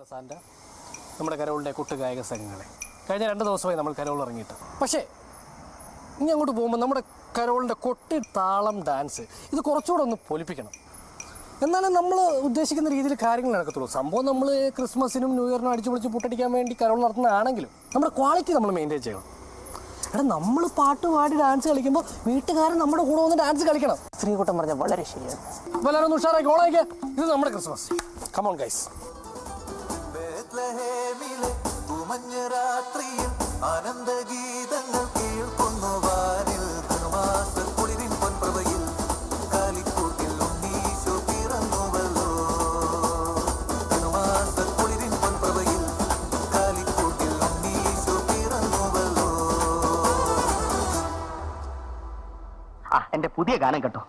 പ്രസാന്റെ നമ്മുടെ കരോളിൻ്റെ കൊട്ടുഗായക സംഘങ്ങളെ കഴിഞ്ഞ 2 ദിവസമായി നമ്മൾ കരോൾ ഇറങ്ങിയിട്ട്. പക്ഷേ ഇനി അങ്ങോട്ട് പോകുമ്പോൾ നമ്മുടെ കരോളിൻ്റെ കൊട്ട് താളം ഡാൻസ് ഇത് കുറച്ചുകൂടെ ഒന്ന് പൊലിപ്പിക്കണം. എന്നാലും നമ്മൾ ഉദ്ദേശിക്കുന്ന രീതിയിൽ കാര്യങ്ങൾ നടക്കത്തുള്ളൂ. സംഭവം നമ്മൾ ക്രിസ്മസിനും ന്യൂ ഇയറിനും അടിച്ചു പൊളിച്ച് പുട്ടടിക്കാൻ വേണ്ടി കരോൾ നടത്തുന്നതാണെങ്കിലും നമ്മുടെ ക്വാളിറ്റി നമ്മൾ മെയിൻറ്റെയിൻ ചെയ്യണം. എടാ, നമ്മൾ പാട്ട് പാടി ഡാൻസ് കളിക്കുമ്പോൾ വീട്ടുകാരൻ നമ്മുടെ കൂടെ വന്ന് ഡാൻസ് കളിക്കണം. ശ്രീകുട്ടൻ പറഞ്ഞാൽ വളരെ ശരിയാണ്. അപ്പോൾ എല്ലാവരും ഒന്ന് ഉഷാറാക്കി ഓളായിക്കുക. ഇത് നമ്മുടെ ക്രിസ്മസ്. Come on guys. ആനന്ദഗീതങ്ങൾ കേൾക്കുന്നു വാനിൽ ധനുമാസക്കുളിരിൻ പൊൻപ്രഭയിൽ കാലിക്കൂട്ടിൽ ഉണ്ണീശോ പിറന്നുവല്ലോ. ധനുമാസക്കുളിരിൻ പൊൻപ്രഭയിൽ കാലിക്കൂട്ടിൽ ഉണ്ണീശോ പിറന്നുവല്ലോ. എന്റെ പുതിയ ഗാനം കേട്ടോ.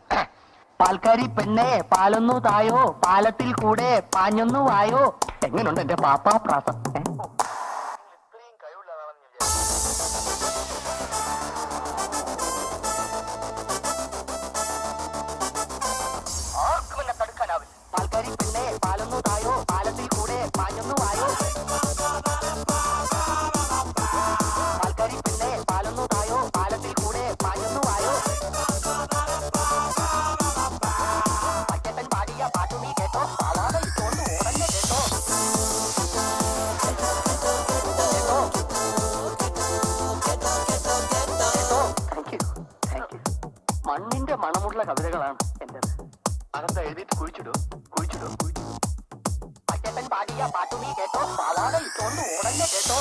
പാൽക്കാരി പെണ്ണെ പാലൊന്നു തായോ, പാലത്തിൽ കൂടെ പാഞ്ഞൊന്നു വായോ. എങ്ങനെയുണ്ട് എന്റെ പാപ്പാ പ്രാസം? ആർക്കും എന്നെ തടുക്കാനാവില്ല. പാൽക്കാരി പെണ്ണെ പാലൊന്നു തായോ, പാലത്തിൽ കൂടെ പാഞ്ഞൊന്നു വായോ. പാൽക്കാരി പെണ്ണെ പാലൊന്നു തായോ, പാലത്തിൽ കൂടെ പാഞ്ഞൊന്നു വായോ. പച്ചപ്പൻ പാടിയ പാട്ടു നീ കേട്ടോ, പാലാതെ ഇട്ടുകൊണ്ട് ഓടന്നെ കേട്ടോ. മണ്ണിന്റെ മണമുള്ള കവിതകളാണ് എന്റേത്. അകത്ത് എഴുതിയിട്ട് കുഴിച്ചിടൂ. പച്ചപ്പൻ പാടിയ പാട്ടു നീ കേട്ടോ, പാലാതെ ഇട്ടുകൊണ്ട് ഓടന്നെ കേട്ടോ.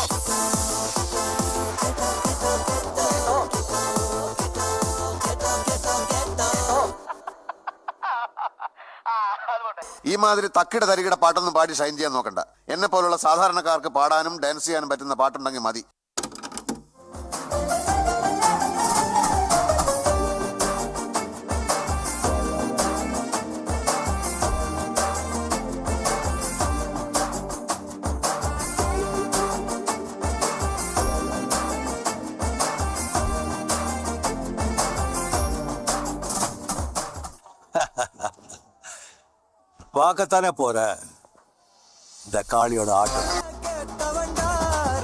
ഈ മാതിരി തക്കിട തരികിട പാട്ടൊന്നും പാടി ഷൈൻ ചെയ്യാൻ നോക്കണ്ട. എന്നെ പോലുള്ള സാധാരണക്കാർക്ക് പാടാനും ഡാൻസ് ചെയ്യാനും പറ്റുന്ന പാട്ടുണ്ടെങ്കിൽ മതി. பார்க்கத்தானே போற இந்த காளியோட ஆட்டம்.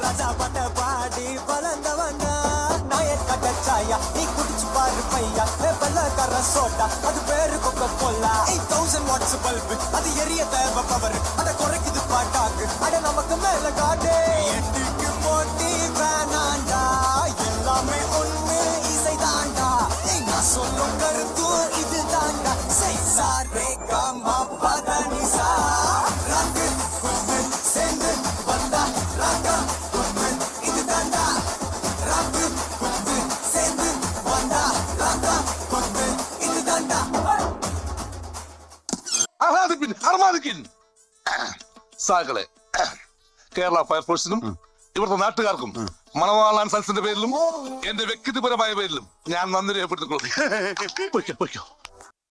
ராஜா பட்ட பாடி வளர்ந்தவங்க நாயர் சாயா நீ குடிச்சு பாரு பையா வெள்ளக்கார சோட்டா அது பேரு கொக்க கொல்லா 8000 வாட்ஸ் பல்பு அது எரிய தேவை பவர் அட குறைக்குது பாட்டாக்கு அட நமக்கு மேல காட்டு எட்டுக்கு போட்டி வேணாண்டா எல்லாமே ஒண்ணு இசைதாண்டா நான் சொல்லும் கருத்து இது தாண்டா சைசாரே காமா பதனிசா ராக்கு குத்து சேர்ந்து வந்தா ராக்கா குத்து இது தாண்டா ராக்கு குத்து சேர்ந்து வந்தா ராக்கா குத்து இது தாண்டா. അർമാദിക്കിൻ സാകളെ കേരള ഫയർഫോഴ്സിനും ഇവിടുത്തെ നാട്ടുകാർക്കും മണവാളാൻ സൽസിന്റെ പേരിലും എന്റെ വ്യക്തിപരമായ പേരിലും ഞാൻ നന്ദി രേഖപ്പെടുത്തിക്കൊള്ളുന്നു.